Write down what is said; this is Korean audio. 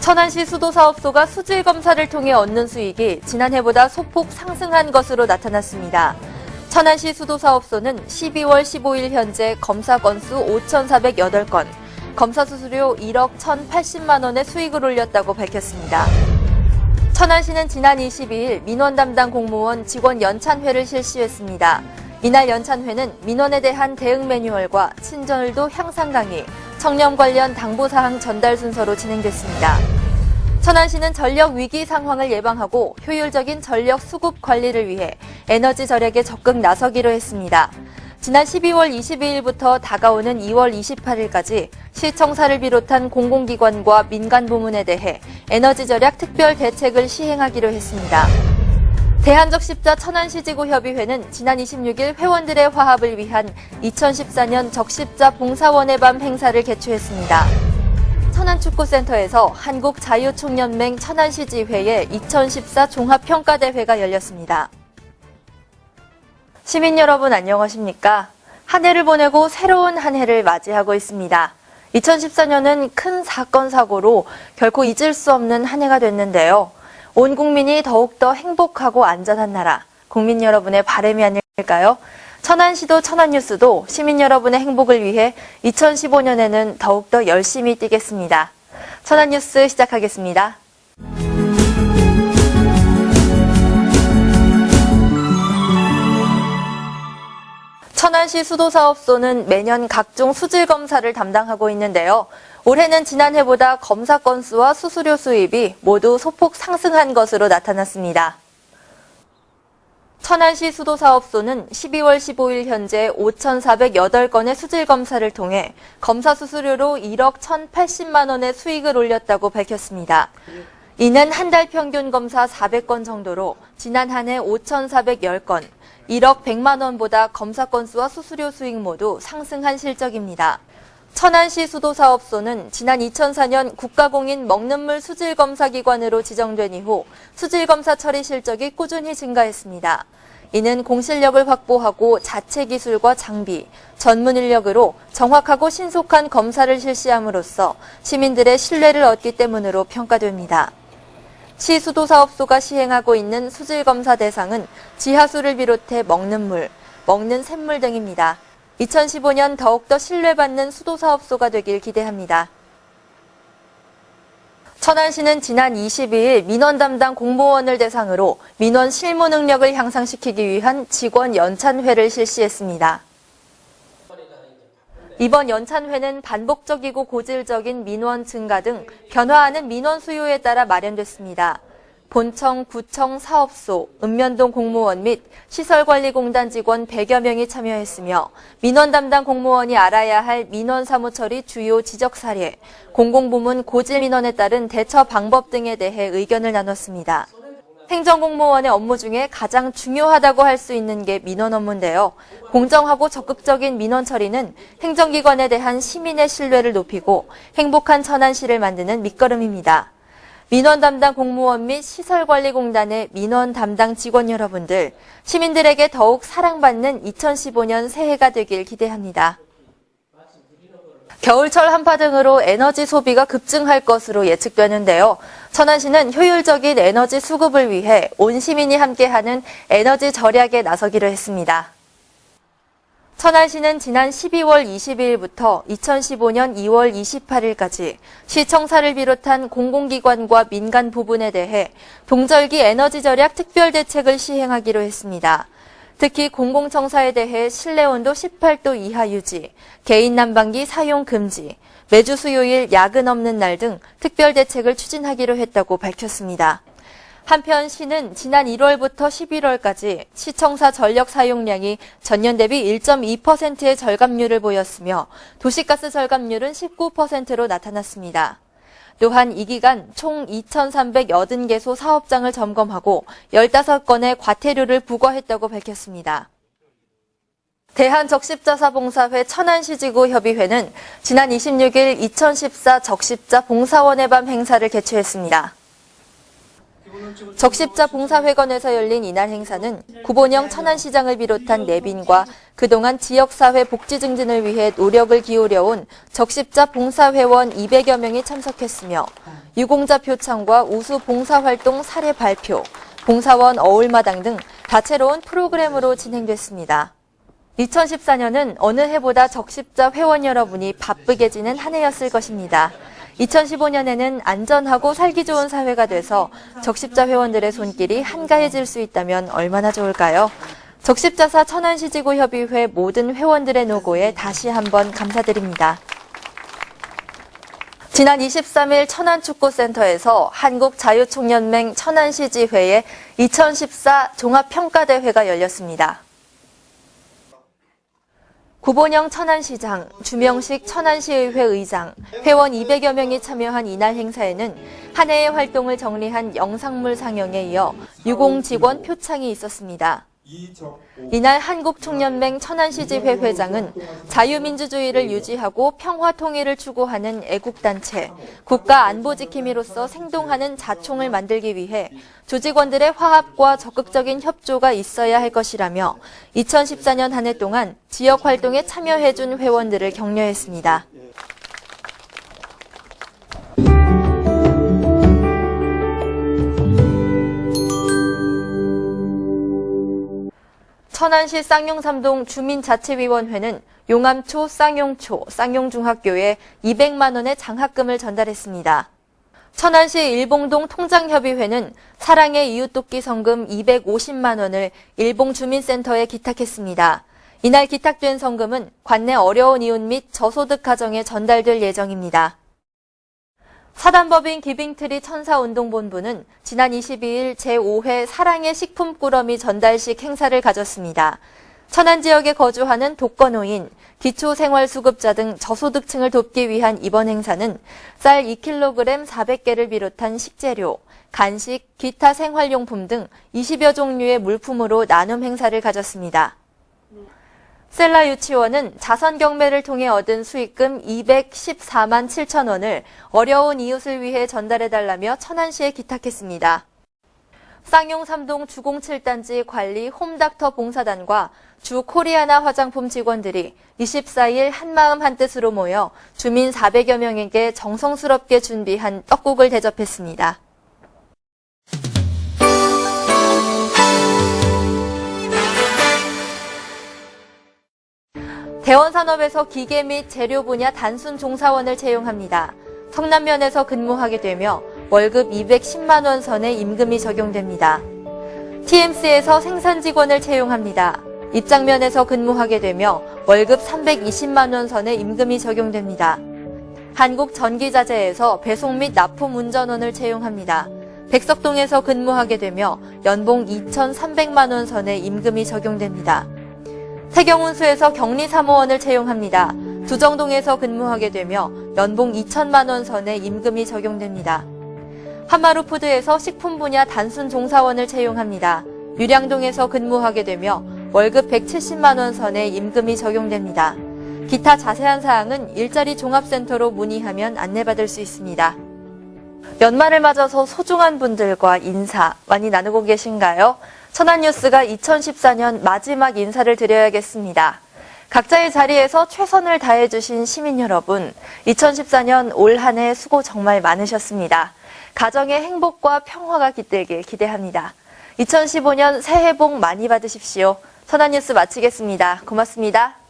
천안시 수도사업소가 수질검사를 통해 얻는 수익이 지난해보다 소폭 상승한 것으로 나타났습니다. 천안시 수도사업소는 12월 15일 현재 검사 건수 5,408건, 검사 수수료 1억 1,080만 원의 수익을 올렸다고 밝혔습니다. 천안시는 지난 22일 민원 담당 공무원 직원 연찬회를 실시했습니다. 이날 연찬회는 민원에 대한 대응 매뉴얼과 친절도 향상 강의, 청렴 관련 당부사항 전달 순서로 진행됐습니다. 천안시는 전력 위기 상황을 예방하고 효율적인 전력 수급 관리를 위해 에너지 절약에 적극 나서기로 했습니다. 지난 12월 22일부터 다가오는 2월 28일까지 시청사를 비롯한 공공기관과 민간 부문에 대해 에너지 절약 특별 대책을 시행하기로 했습니다. 대한적십자 천안시지구협의회는 지난 26일 회원들의 화합을 위한 2014년 적십자 봉사원의 밤 행사를 개최했습니다. 천안축구센터에서 한국자유총연맹 천안시지회의 2014 종합평가대회가 열렸습니다. 시민 여러분 안녕하십니까? 한 해를 보내고 새로운 한 해를 맞이하고 있습니다. 2014년은 큰 사건 사고로 결코 잊을 수 없는 한 해가 됐는데요. 온 국민이 더욱더 행복하고 안전한 나라, 국민 여러분의 바람이 아닐까요? 천안시도 천안뉴스도 시민 여러분의 행복을 위해 2015년에는 더욱더 열심히 뛰겠습니다. 천안뉴스 시작하겠습니다. 천안시 수도사업소는 매년 각종 수질검사를 담당하고 있는데요. 올해는 지난해보다 검사 건수와 수수료 수입이 모두 소폭 상승한 것으로 나타났습니다. 천안시 수도사업소는 12월 15일 현재 5,408건의 수질검사를 통해 검사 수수료로 1억 1,080만 원의 수익을 올렸다고 밝혔습니다. 이는 한 달 평균 검사 400건 정도로 지난 한 해 5,410건, 1억 100만 원보다 검사 건수와 수수료 수익 모두 상승한 실적입니다. 천안시 수도사업소는 지난 2004년 국가공인 먹는물 수질검사기관으로 지정된 이후 수질검사 처리 실적이 꾸준히 증가했습니다. 이는 공실력을 확보하고 자체 기술과 장비, 전문 인력으로 정확하고 신속한 검사를 실시함으로써 시민들의 신뢰를 얻기 때문으로 평가됩니다. 시 수도사업소가 시행하고 있는 수질검사 대상은 지하수를 비롯해 먹는 물, 먹는 샘물 등입니다. 2015년 더욱더 신뢰받는 수도사업소가 되길 기대합니다. 천안시는 지난 22일 민원 담당 공무원을 대상으로 민원 실무 능력을 향상시키기 위한 직원 연찬회를 실시했습니다. 이번 연찬회는 반복적이고 고질적인 민원 증가 등 변화하는 민원 수요에 따라 마련됐습니다. 본청, 구청, 사업소, 읍면동 공무원 및 시설관리공단 직원 100여 명이 참여했으며 민원 담당 공무원이 알아야 할 민원 사무 처리 주요 지적 사례, 공공부문 고질 민원에 따른 대처 방법 등에 대해 의견을 나눴습니다. 행정공무원의 업무 중에 가장 중요하다고 할 수 있는 게 민원 업무인데요. 공정하고 적극적인 민원 처리는 행정기관에 대한 시민의 신뢰를 높이고 행복한 천안시를 만드는 밑거름입니다. 민원 담당 공무원 및 시설관리공단의 민원 담당 직원 여러분들, 시민들에게 더욱 사랑받는 2015년 새해가 되길 기대합니다. 겨울철 한파 등으로 에너지 소비가 급증할 것으로 예측되는데요. 천안시는 효율적인 에너지 수급을 위해 온 시민이 함께하는 에너지 절약에 나서기로 했습니다. 천안시는 지난 12월 22일부터 2015년 2월 28일까지 시청사를 비롯한 공공기관과 민간 부분에 대해 동절기 에너지 절약 특별 대책을 시행하기로 했습니다. 특히 공공청사에 대해 실내온도 18도 이하 유지, 개인 난방기 사용 금지, 매주 수요일 야근 없는 날 등 특별 대책을 추진하기로 했다고 밝혔습니다. 한편 시는 지난 1월부터 11월까지 시청사 전력 사용량이 전년 대비 1.2%의 절감률을 보였으며 도시가스 절감률은 19%로 나타났습니다. 또한 이 기간 총 2,380개소 사업장을 점검하고 15건의 과태료를 부과했다고 밝혔습니다. 대한적십자사봉사회 천안시지구협의회는 지난 26일 2014 적십자 봉사원의 밤 행사를 개최했습니다. 적십자 봉사회관에서 열린 이날 행사는 구본영 천안시장을 비롯한 내빈과 그동안 지역사회 복지 증진을 위해 노력을 기울여온 적십자 봉사회원 200여 명이 참석했으며 유공자 표창과 우수 봉사활동 사례 발표, 봉사원 어울마당 등 다채로운 프로그램으로 진행됐습니다. 2014년은 어느 해보다 적십자 회원 여러분이 바쁘게 지낸 한 해였을 것입니다. 2015년에는 안전하고 살기 좋은 사회가 돼서 적십자 회원들의 손길이 한가해질 수 있다면 얼마나 좋을까요? 적십자사 천안시지구협의회 모든 회원들의 노고에 다시 한번 감사드립니다. 지난 23일 천안축구센터에서 한국자유총연맹 천안시지회의 2014 종합평가대회가 열렸습니다. 구본영 천안시장, 주명식 천안시의회 의장, 회원 200여 명이 참여한 이날 행사에는 한 해의 활동을 정리한 영상물 상영에 이어 유공직원 표창이 있었습니다. 이날 한국총연맹 천안시지회 회장은 자유민주주의를 유지하고 평화통일을 추구하는 애국단체, 국가안보지킴이로서 생동하는 자총을 만들기 위해 조직원들의 화합과 적극적인 협조가 있어야 할 것이라며 2014년 한 해 동안 지역활동에 참여해준 회원들을 격려했습니다. 천안시 쌍용삼동 주민자치위원회는 용암초 쌍용초 쌍용중학교에 200만 원의 장학금을 전달했습니다. 천안시 일봉동 통장협의회는 사랑의 이웃돕기 성금 250만 원을 일봉주민센터에 기탁했습니다. 이날 기탁된 성금은 관내 어려운 이웃 및 저소득 가정에 전달될 예정입니다. 사단법인 기빙트리 천사운동본부는 지난 22일 제5회 사랑의 식품꾸러미 전달식 행사를 가졌습니다. 천안 지역에 거주하는 독거노인, 기초생활수급자 등 저소득층을 돕기 위한 이번 행사는 쌀 2kg 400개를 비롯한 식재료, 간식, 기타 생활용품 등 20여 종류의 물품으로 나눔 행사를 가졌습니다. 셀라 유치원은 자선 경매를 통해 얻은 수익금 214만 7천 원을 어려운 이웃을 위해 전달해달라며 천안시에 기탁했습니다. 쌍용삼동 주공7단지 관리 홈닥터 봉사단과 주 코리아나 화장품 직원들이 24일 한마음 한뜻으로 모여 주민 400여 명에게 정성스럽게 준비한 떡국을 대접했습니다. 대원산업에서 기계 및 재료 분야 단순 종사원을 채용합니다. 성남면에서 근무하게 되며 월급 210만 원 선의 임금이 적용됩니다. TMC에서 생산 직원을 채용합니다. 입장면에서 근무하게 되며 월급 320만 원 선의 임금이 적용됩니다. 한국전기자재에서 배송 및 납품 운전원을 채용합니다. 백석동에서 근무하게 되며 연봉 2,300만 원 선의 임금이 적용됩니다. 태경운수에서 격리사무원을 채용합니다. 두정동에서 근무하게 되며 연봉 2천만 원 선의 임금이 적용됩니다. 한마루푸드에서 식품 분야 단순 종사원을 채용합니다. 유량동에서 근무하게 되며 월급 170만 원 선의 임금이 적용됩니다. 기타 자세한 사항은 일자리 종합센터로 문의하면 안내받을 수 있습니다. 연말을 맞아서 소중한 분들과 인사 많이 나누고 계신가요? 천안뉴스가 2014년 마지막 인사를 드려야겠습니다. 각자의 자리에서 최선을 다해주신 시민 여러분, 2014년 올 한 해 수고 정말 많으셨습니다. 가정의 행복과 평화가 깃들길 기대합니다. 2015년 새해 복 많이 받으십시오. 천안뉴스 마치겠습니다. 고맙습니다.